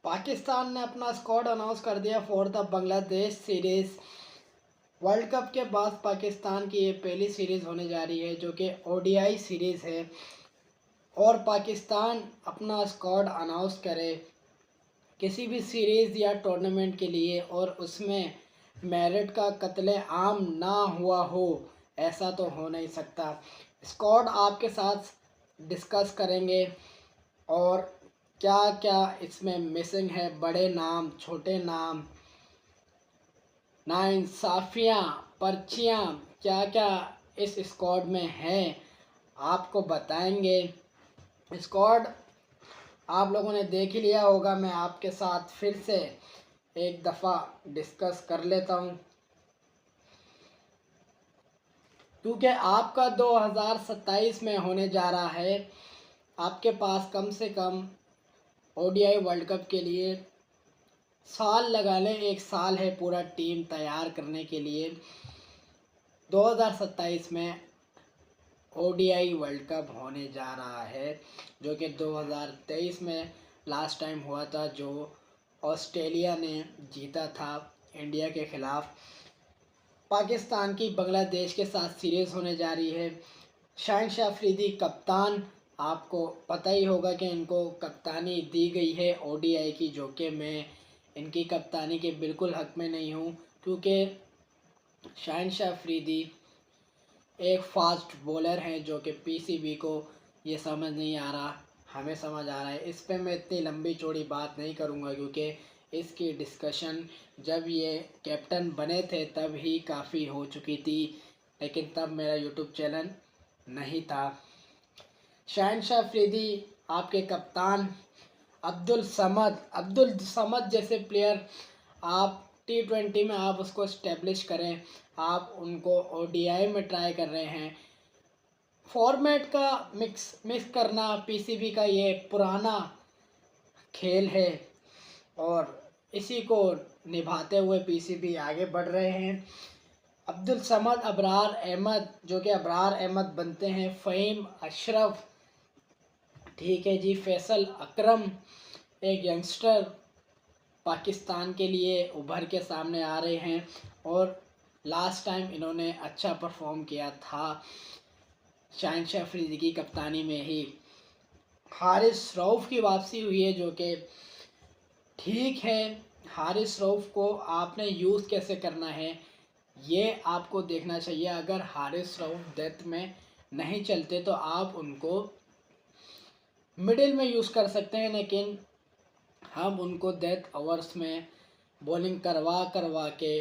पाकिस्तान ने अपना squad announce कर दिया for the Bangladesh series. World cup के बाद पाकिस्तान की ये पहली सीरीज़ होने जा रही है जो कि ओडीआई सीरीज़ है। और पाकिस्तान अपना स्क्वाड अनाउंस करे किसी भी सीरीज़ या टूर्नामेंट के लिए और उसमें मेरिट का कत्ले आम ना हुआ हो, ऐसा तो हो नहीं सकता। स्क्वाड आपके साथ डिस्कस करेंगे और क्या क्या इसमें मिसिंग है, बड़े नाम, छोटे नाम, नाइंसाफ़ियाँ, पर्चियाँ, क्या क्या इस स्क्वाड में है, आपको बताएंगे। स्क्वाड आप लोगों ने देख ही लिया होगा, मैं आपके साथ फिर से एक दफ़ा डिस्कस कर लेता हूँ क्योंकि आपका 2027 में होने जा रहा है। आपके पास कम से कम ओडीआई वर्ल्ड कप के लिए साल लगा लें, 1 साल है पूरा टीम तैयार करने के लिए। 2027 में ओडीआई वर्ल्ड कप होने जा रहा है जो कि 2023 में लास्ट टाइम हुआ था, जो ऑस्ट्रेलिया ने जीता था इंडिया के ख़िलाफ़। पाकिस्तान की बांग्लादेश के साथ सीरीज़ होने जा रही है। शाहिन अफरीदी कप्तान, आपको पता ही होगा कि इनको कप्तानी दी गई है ओडीआई की, जो कि मैं इनकी कप्तानी के बिल्कुल हक़ में नहीं हूँ क्योंकि शाहिन अफरीदी एक फ़ास्ट बॉलर हैं जो कि पीसीबी को ये समझ नहीं आ रहा, हमें समझ आ रहा है। इस पे मैं इतनी लंबी चौड़ी बात नहीं करूँगा क्योंकि इसकी डिस्कशन जब ये कैप्टन बने थे तब ही काफ़ी हो चुकी थी, लेकिन तब मेरा यूट्यूब चैनल नहीं था। शाहिन अफरीदी आपके कप्तान, अब्दुल समद जैसे प्लेयर आप T20 में आप उसको इस्टेब्लिश करें, आप उनको ओडीआई में ट्राई कर रहे हैं। फॉर्मेट का मिक्स करना पीसीबी का ये पुराना खेल है और इसी को निभाते हुए पीसीबी आगे बढ़ रहे हैं। अब्दुल समद, अबरार अहमद, जो कि अबरार अहमद बनते हैं फ़हीम अशरफ, ठीक है जी, फैसल अकरम, एक यंगस्टर पाकिस्तान के लिए उभर के सामने आ रहे हैं और लास्ट टाइम इन्होंने अच्छा परफॉर्म किया था शाहिन अफरीदी की कप्तानी में ही। हारिस रऊफ़ की वापसी हुई है जो कि ठीक है। हारिस रऊफ़ को आपने यूज़ कैसे करना है ये आपको देखना चाहिए। अगर हारिस रऊफ़ डेथ में नहीं चलते तो आप उनको मिडिल में यूज़ कर सकते हैं, लेकिन हम उनको डेथ ओवर्स में बॉलिंग करवा के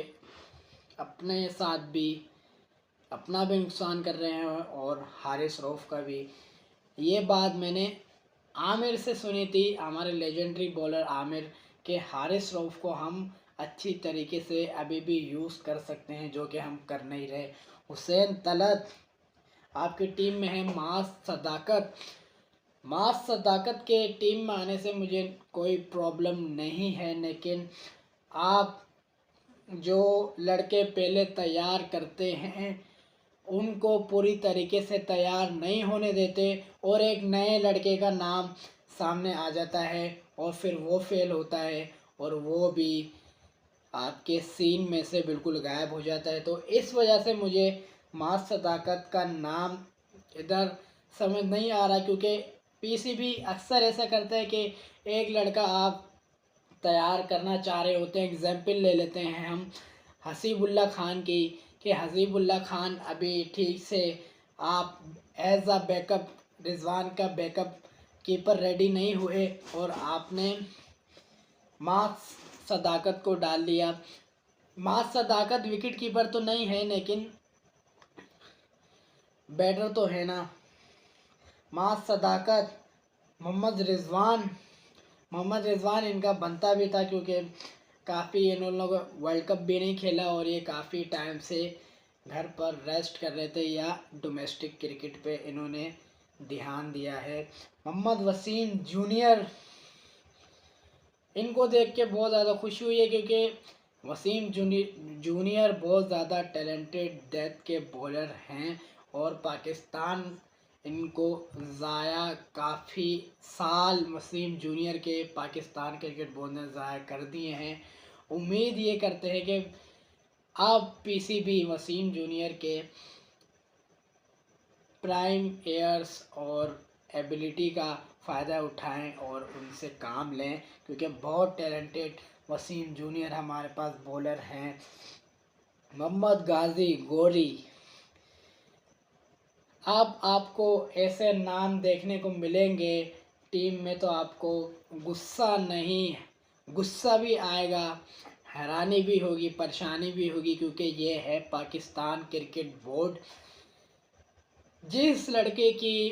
अपने साथ भी अपना भी नुकसान कर रहे हैं और हारिस रऊफ़ का भी। ये बात मैंने आमिर से सुनी थी, हमारे लेजेंडरी बॉलर आमिर, के हारिस रऊफ़ को हम अच्छी तरीके से अभी भी यूज़ कर सकते हैं, जो कि हम कर नहीं रहे। हुसैन तलत आपकी टीम में है। मास सदाकत के टीम में आने से मुझे कोई प्रॉब्लम नहीं है, लेकिन आप जो लड़के पहले तैयार करते हैं उनको पूरी तरीके से तैयार नहीं होने देते और एक नए लड़के का नाम सामने आ जाता है और फिर वो फेल होता है और वो भी आपके सीन में से बिल्कुल गायब हो जाता है। तो इस वजह से मुझे मास सदाकत का नाम इधर समझ नहीं आ रहा क्योंकि पीसीबी अक्सर ऐसा करता है कि एक लड़का आप तैयार करना चाह रहे होते हैं। एग्जाम्पल ले लेते हैं हम हसीबुल्ला खान की, कि हसीबुल्ला खान अभी ठीक से आप एज अ बैकअप, रिजवान का बैकअप कीपर रेडी नहीं हुए और आपने मास सदाकत को डाल दिया। मास सदाकत विकेट कीपर तो नहीं है लेकिन बैटर तो है ना। मास सदाकत, मोहम्मद रिजवान इनका बनता भी था क्योंकि काफ़ी इन लोग वर्ल्ड कप भी नहीं खेला और ये काफ़ी टाइम से घर पर रेस्ट कर रहे थे या डोमेस्टिक क्रिकेट पे इन्होंने ध्यान दिया है। मोहम्मद वसीम जूनियर, इनको देख के बहुत ज़्यादा खुशी हुई है क्योंकि वसीम जूनियर बहुत ज़्यादा टैलेंटेड डेथ के बॉलर हैं और पाकिस्तान इनको ज़ाया काफ़ी साल वसीम जूनियर के पाकिस्तान क्रिकेट बोर्ड ने ज़ाया कर दिए हैं। उम्मीद ये करते हैं कि अब पीसीबी वसीम जूनियर के प्राइम एयर्स और एबिलिटी का फ़ायदा उठाएं और उनसे काम लें, क्योंकि बहुत टैलेंटेड वसीम जूनियर हमारे पास बॉलर हैं। मोहम्मद गाजी, गोरी, अब आपको ऐसे नाम देखने को मिलेंगे टीम में तो आपको गुस्सा नहीं, गुस्सा भी आएगा, हैरानी भी होगी, परेशानी भी होगी, क्योंकि ये है पाकिस्तान क्रिकेट बोर्ड। जिस लड़के की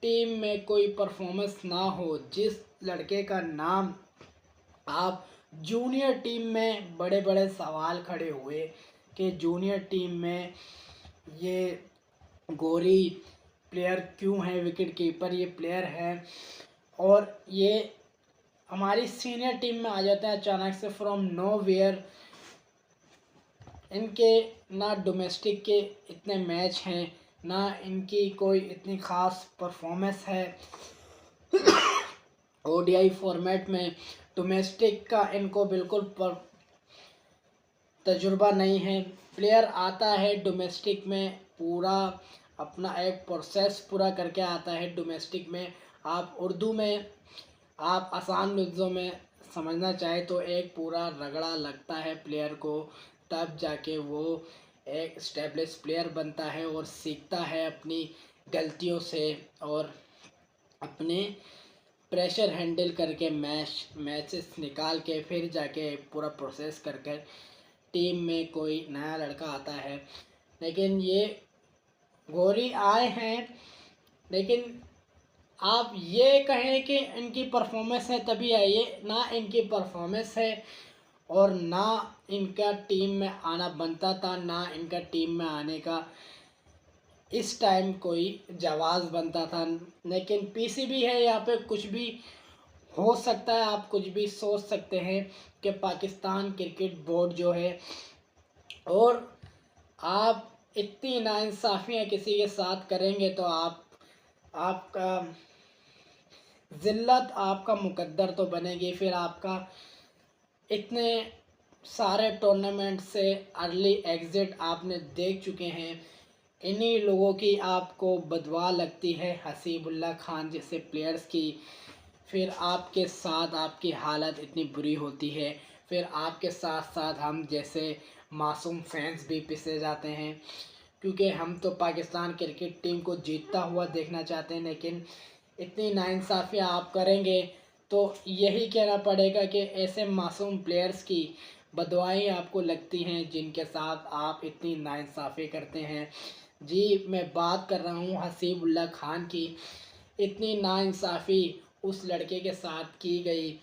टीम में कोई परफॉर्मेंस ना हो, जिस लड़के का नाम आप जूनियर टीम में बड़े बड़े सवाल खड़े हुए कि जूनियर टीम में ये गोरी प्लेयर क्यों है, विकेट कीपर ये प्लेयर है, और ये हमारी सीनियर टीम में आ जाते हैं अचानक से फ्रॉम नोवेयर। इनके ना डोमेस्टिक के इतने मैच हैं, ना इनकी कोई इतनी ख़ास परफॉर्मेंस है ओडीआई फॉर्मेट में। डोमेस्टिक का इनको बिल्कुल तजुर्बा नहीं है। प्लेयर आता है डोमेस्टिक में, पूरा अपना एक प्रोसेस पूरा करके आता है डोमेस्टिक में। आप उर्दू में आप आसान लफ्ज़ों में समझना चाहे तो एक पूरा रगड़ा लगता है प्लेयर को, तब जाके वो एक स्टेब्लिश प्लेयर बनता है और सीखता है अपनी गलतियों से और अपने प्रेशर हैंडल करके मैचेस निकाल के फिर जाके पूरा प्रोसेस करके टीम में कोई नया लड़का आता है। लेकिन ये गोरी आए हैं, लेकिन आप ये कहें कि इनकी परफॉर्मेंस है तभी आइए, ना इनकी परफॉर्मेंस है और ना इनका टीम में आना बनता था, ना इनका टीम में आने का इस टाइम कोई जवाज़ बनता था। लेकिन पीसीबी है, यहाँ पे कुछ भी हो सकता है, आप कुछ भी सोच सकते हैं कि पाकिस्तान क्रिकेट बोर्ड जो है, और आप इतनी नाइंसाफ़ियाँ किसी के साथ करेंगे तो आपका ज़िल्लत आपका मुकद्दर तो बनेगी। फिर आपका इतने सारे टूर्नामेंट से अर्ली एग्ज़िट आपने देख चुके हैं, इन्हीं लोगों की आपको बदवा लगती है, हसीबुल्ला खान जैसे प्लेयर्स की। फिर आपके साथ आपकी हालत इतनी बुरी होती है, फिर आपके साथ साथ हम जैसे मासूम फैंस भी पिसे जाते हैं, क्योंकि हम तो पाकिस्तान क्रिकेट टीम को जीतता हुआ देखना चाहते हैं। लेकिन इतनी नाइंसाफ़ियाँ आप करेंगे तो यही कहना पड़ेगा कि ऐसे मासूम प्लेयर्स की बदवाएँ आपको लगती हैं जिनके साथ आप इतनी नाइंसाफ़ी करते हैं। जी, मैं बात कर रहा हूँ हसीबुल्ला खान की। इतनी नाइंसाफ़ी उस लड़के के साथ की गई,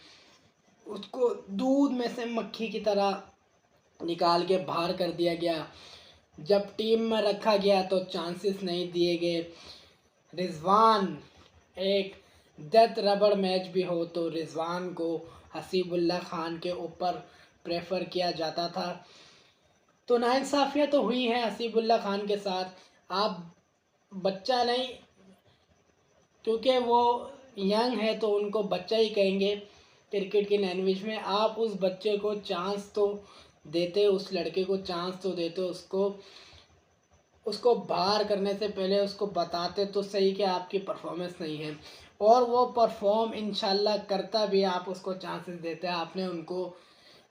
उसको दूध में से मक्खी की तरह निकाल के बाहर कर दिया गया। जब टीम में रखा गया तो चांसेस नहीं दिए गए। रिजवान, एक डेथ रबड़ मैच भी हो तो रिजवान को हसीबुल्ला खान के ऊपर प्रेफर किया जाता था। तो नाइंसाफ़ियाँ तो हुई हैं हसीबुल्ला खान के साथ। आप बच्चा नहीं, क्योंकि वो यंग है तो उनको बच्चा ही कहेंगे क्रिकेट की लैंग्वेज में। आप उस बच्चे को चांस तो देते, उस लड़के को चांस तो देते, उसको बाहर करने से पहले उसको बताते तो सही कि आपकी परफॉर्मेंस नहीं है, और वो परफॉर्म इंशाल्लाह करता भी, आप उसको चांसेस देते। आपने उनको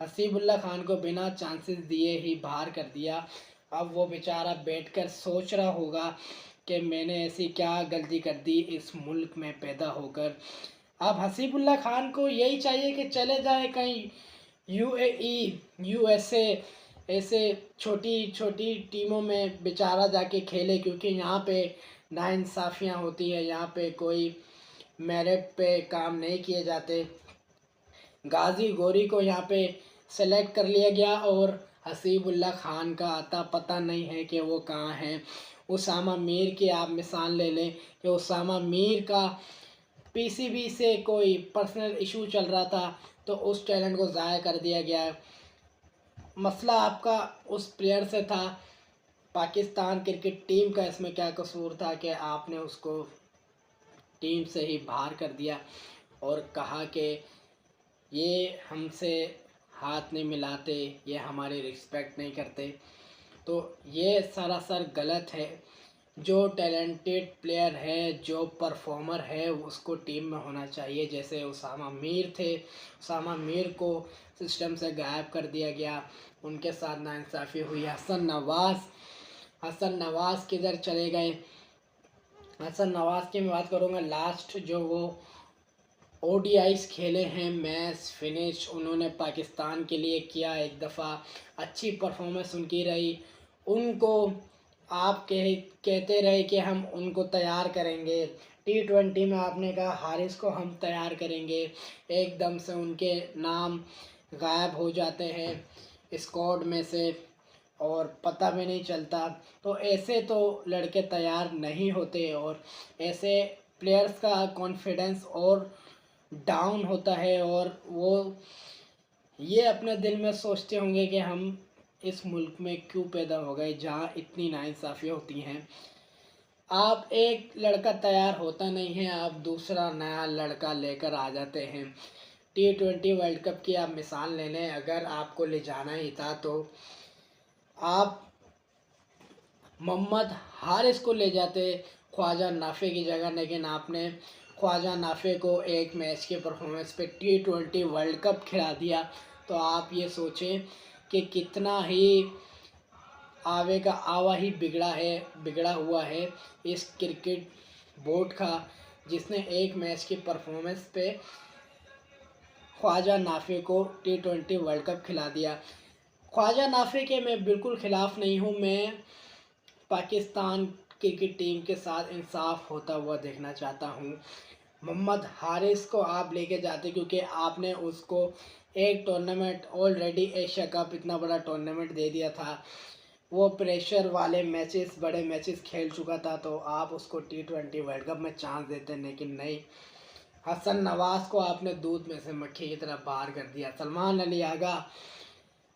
हसीबुल्ला खान को बिना चांसेस दिए ही बाहर कर दिया। अब वो बेचारा बैठकर सोच रहा होगा कि मैंने ऐसी क्या गलती कर दी इस मुल्क में पैदा होकर। अब हसीबुल्ला खान को यही चाहिए कि चले जाए कहीं यूएई, यूएसए, ऐसे छोटी छोटी टीमों में बेचारा जाके खेले, क्योंकि यहाँ पे नाइंसाफ़ियाँ होती है, यहाँ पे कोई मेरिट पे काम नहीं किए जाते। गाजी गोरी को यहाँ पे सेलेक्ट कर लिया गया और हसीबुल्ला खान का आता पता नहीं है कि वो कहाँ हैं। उसामा मीर की आप मिसाल ले लें कि उसामा मीर का पीसीबी से कोई पर्सनल इशू चल रहा था तो उस टैलेंट को ज़ाया कर दिया गया। मसला आपका उस प्लेयर से था, पाकिस्तान क्रिकेट टीम का इसमें क्या कसूर था कि आपने उसको टीम से ही बाहर कर दिया और कहा कि ये हमसे हाथ नहीं मिलाते, ये हमारी रिस्पेक्ट नहीं करते। तो ये सरासर गलत है। जो टैलेंटेड प्लेयर है, जो परफॉर्मर है, उसको टीम में होना चाहिए। जैसे उसामा मीर थे, उसामा मीर को सिस्टम से गायब कर दिया गया, उनके साथ नाइंसाफ़ी हुई। हसन नवाज़ किधर चले गए? हसन नवाज़ की मैं बात करूँगा। लास्ट जो वो ओडीआईस खेले हैं, मैच फिनिश उन्होंने पाकिस्तान के लिए किया, एक दफ़ा अच्छी परफॉर्मेंस उनकी रही। उनको आप कहते रहे कि हम उनको तैयार करेंगे। T20 में आपने कहा हारिस को हम तैयार करेंगे, एकदम से उनके नाम गायब हो जाते हैं स्क्वाड में से और पता भी नहीं चलता। तो ऐसे तो लड़के तैयार नहीं होते और ऐसे प्लेयर्स का कॉन्फिडेंस और डाउन होता है और वो ये अपने दिल में सोचते होंगे कि हम इस मुल्क में क्यों पैदा हो गए जहाँ इतनी नाइंसाफ़ी होती हैं। आप एक लड़का तैयार होता नहीं है, आप दूसरा नया लड़का लेकर आ जाते हैं। T20 वर्ल्ड कप की आप मिसाल ले लें, अगर आपको ले जाना ही था तो आप मोहम्मद हारिस को ले जाते ख्वाजा नाफे की जगह, लेकिन आपने ख्वाजा नाफे को एक मैच के परफॉर्मेंस पे T20 वर्ल्ड कप खिला दिया। तो आप ये सोचें कि कितना ही आवे का आवा ही बिगड़ा हुआ है इस क्रिकेट बोर्ड का, जिसने एक मैच की परफॉर्मेंस पे ख्वाजा नाफे को T20 वर्ल्ड कप खिला दिया। ख्वाजा नाफे के मैं बिल्कुल ख़िलाफ़ नहीं हूँ, मैं पाकिस्तान क्रिकेट टीम के साथ इंसाफ होता हुआ देखना चाहता हूँ। मोहम्मद हारिस को आप लेके जाते क्योंकि आपने उसको एक टूर्नामेंट ऑलरेडी एशिया कप इतना बड़ा टूर्नामेंट दे दिया था, वो प्रेशर वाले मैचेस बड़े मैचेस खेल चुका था, तो आप उसको T20 वर्ल्ड कप में चांस देते, लेकिन नहीं। हसन नवाज़ को आपने दूध में से मक्खी की तरह बाहर कर दिया। सलमान अली आगा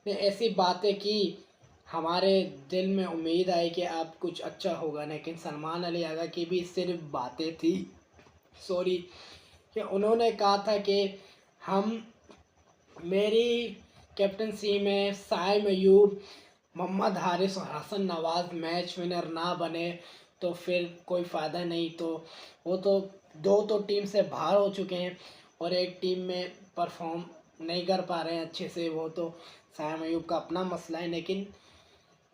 ने ऐसी बातें की, हमारे दिल में उम्मीद आई कि अब कुछ अच्छा होगा, लेकिन सलमान अली आगा की भी सिर्फ बातें थी। सॉरी कि उन्होंने कहा था कि हम मेरी कैप्टनसी में साइम अयूब, मोहम्मद हारिस और हसन नवाज़ मैच विनर ना बने तो फिर कोई फ़ायदा नहीं। तो वो तो दो तो टीम से बाहर हो चुके हैं और एक टीम में परफॉर्म नहीं कर पा रहे हैं अच्छे से, वो तो साइम अयूब का अपना मसला है। लेकिन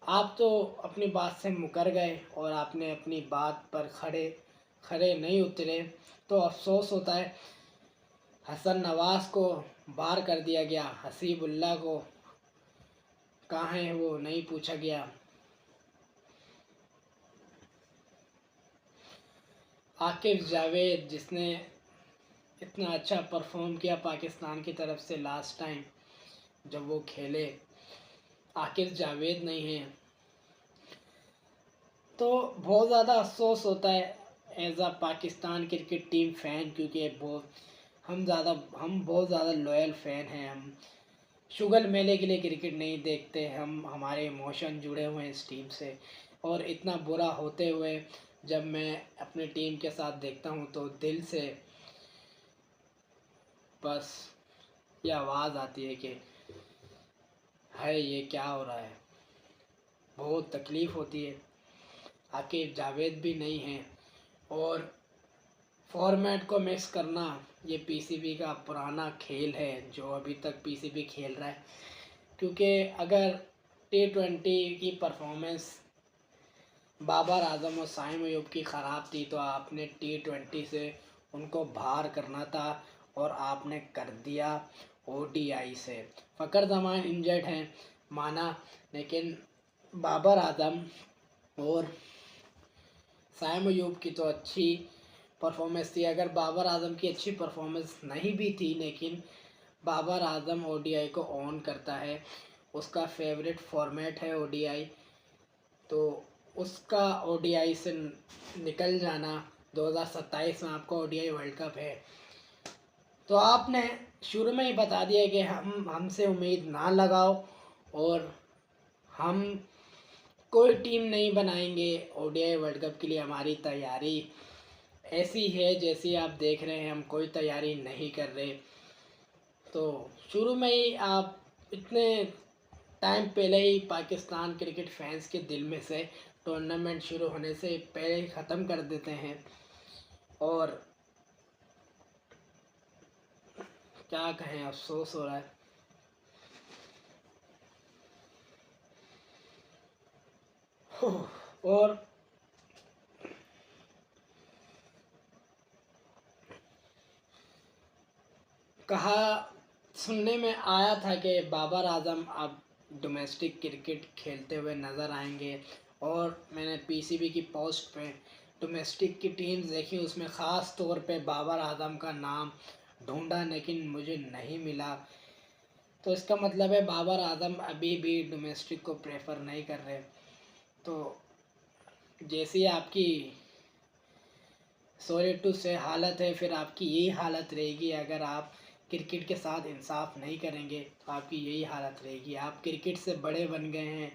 आप तो अपनी बात से मुकर गए और आपने अपनी बात पर खड़े नहीं उतरे, तो अफसोस होता है। हसन नवाज़ को बाहर कर दिया गया, हसीबुल्लाह को कहाँ है वो नहीं पूछा गया। आकिब जावेद जिसने इतना अच्छा परफॉर्म किया पाकिस्तान की तरफ से लास्ट टाइम जब वो खेले, आकिब जावेद नहीं है, तो बहुत ज़्यादा अफसोस होता है एज आ पाकिस्तान क्रिकेट टीम फ़ैन, क्योंकि हम बहुत ज़्यादा लॉयल फ़ैन हैं। हम शुगर मेले के लिए क्रिकेट नहीं देखते, हमारे इमोशन जुड़े हुए हैं इस टीम से। और इतना बुरा होते हुए जब मैं अपनी टीम के साथ देखता हूँ तो दिल से बस ये आवाज़ आती है कि है ये क्या हो रहा है, बहुत तकलीफ़ होती है। आकिब जावेद भी नहीं है और फॉर्मेट को मिक्स करना ये पीसीबी का पुराना खेल है जो अभी तक पीसीबी खेल रहा है। क्योंकि अगर T20 की परफॉर्मेंस बाबर आजम और साइम अयूब की ख़राब थी तो आपने T20 से उनको बाहर करना था और आपने कर दिया ODI से। फ़खर जमान इंजर्ड हैं माना, लेकिन बाबर आजम और साइम अयूब की तो अच्छी परफॉर्मेंस थी। अगर बाबर आजम की अच्छी परफॉर्मेंस नहीं भी थी, लेकिन बाबर आजम ODI को ऑन करता है, उसका फेवरेट फॉर्मेट है ODI, तो उसका ODI से निकल जाना, 2027 में आपका ODI वर्ल्ड कप है, तो आपने शुरू में ही बता दिया कि हमसे उम्मीद ना लगाओ और हम कोई टीम नहीं बनाएंगे। ओडीआई वर्ल्ड कप के लिए हमारी तैयारी ऐसी है जैसी आप देख रहे हैं, हम कोई तैयारी नहीं कर रहे। तो शुरू में ही आप इतने टाइम पहले ही पाकिस्तान क्रिकेट फैंस के दिल में से टूर्नामेंट शुरू होने से पहले ही ख़त्म कर देते हैं। और क्या कहें, अफसोस हो रहा है। और कहा सुनने में आया था कि बाबर आजम अब डोमेस्टिक क्रिकेट खेलते हुए नज़र आएंगे। और मैंने पीसीबी की पोस्ट पे डोमेस्टिक की टीम्स देखी, उसमें ख़ास तौर पे बाबर आजम का नाम ढूंढा लेकिन मुझे नहीं मिला। तो इसका मतलब है बाबर आजम अभी भी डोमेस्टिक को प्रेफर नहीं कर रहे। तो जैसी आपकी सॉरी टू से हालत है, फिर आपकी यही हालत रहेगी। अगर आप क्रिकेट के साथ इंसाफ नहीं करेंगे तो आपकी यही हालत रहेगी। आप क्रिकेट से बड़े बन गए हैं,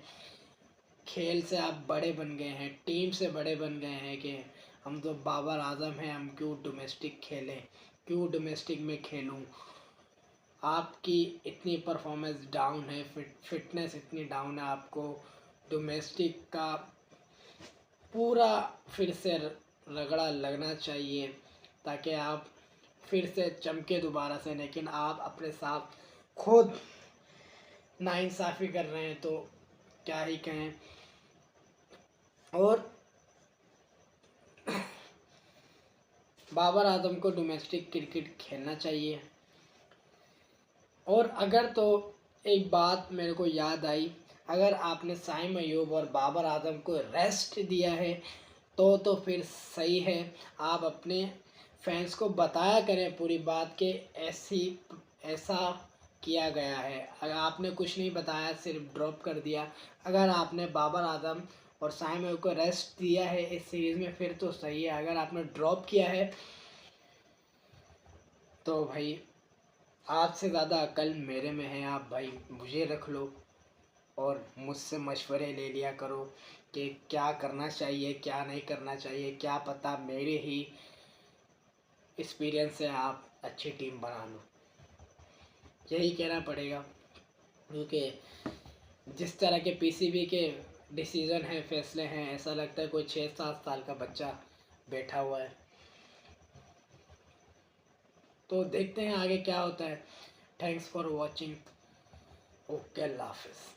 खेल से आप बड़े बन गए हैं, टीम से बड़े बन गए हैं कि हम तो बाबर आजम हैं, हम क्यों डोमेस्टिक खेलें, क्यों डोमेस्टिक में खेलूं। आपकी इतनी परफॉर्मेंस डाउन है, फिटनेस इतनी डाउन है, आपको डोमेस्टिक का पूरा फिर से रगड़ा लगना चाहिए ताकि आप फिर से चमके दोबारा से। लेकिन आप अपने साथ खुद नाइंसाफ़ी कर रहे हैं, तो क्या ही कहें। और बाबर आजम को डोमेस्टिक क्रिकेट खेलना चाहिए। और अगर तो एक बात मेरे को याद आई, अगर आपने साइम अयूब और बाबर आजम को रेस्ट दिया है तो फिर सही है। आप अपने फैंस को बताया करें पूरी बात के ऐसा किया गया है। अगर आपने कुछ नहीं बताया, सिर्फ ड्रॉप कर दिया। अगर आपने बाबर आजम और साइम अयूब को रेस्ट दिया है इस सीरीज़ में फिर तो सही है। अगर आपने ड्रॉप किया है तो भाई आपसे ज़्यादा अक्ल मेरे में है। आप भाई मुझे रख लो और मुझसे मशवरे ले लिया करो कि क्या करना चाहिए क्या नहीं करना चाहिए। क्या पता मेरे ही एक्सपीरियंस से आप अच्छी टीम बना लो, यही कहना पड़ेगा। क्योंकि जिस तरह के पीसीबी के डिसीज़न हैं, फैसले हैं, ऐसा लगता है कोई 6-7 साल का बच्चा बैठा हुआ है। तो देखते हैं आगे क्या होता है। Thanks for watching. ओके, अल्लाह हाफिज़।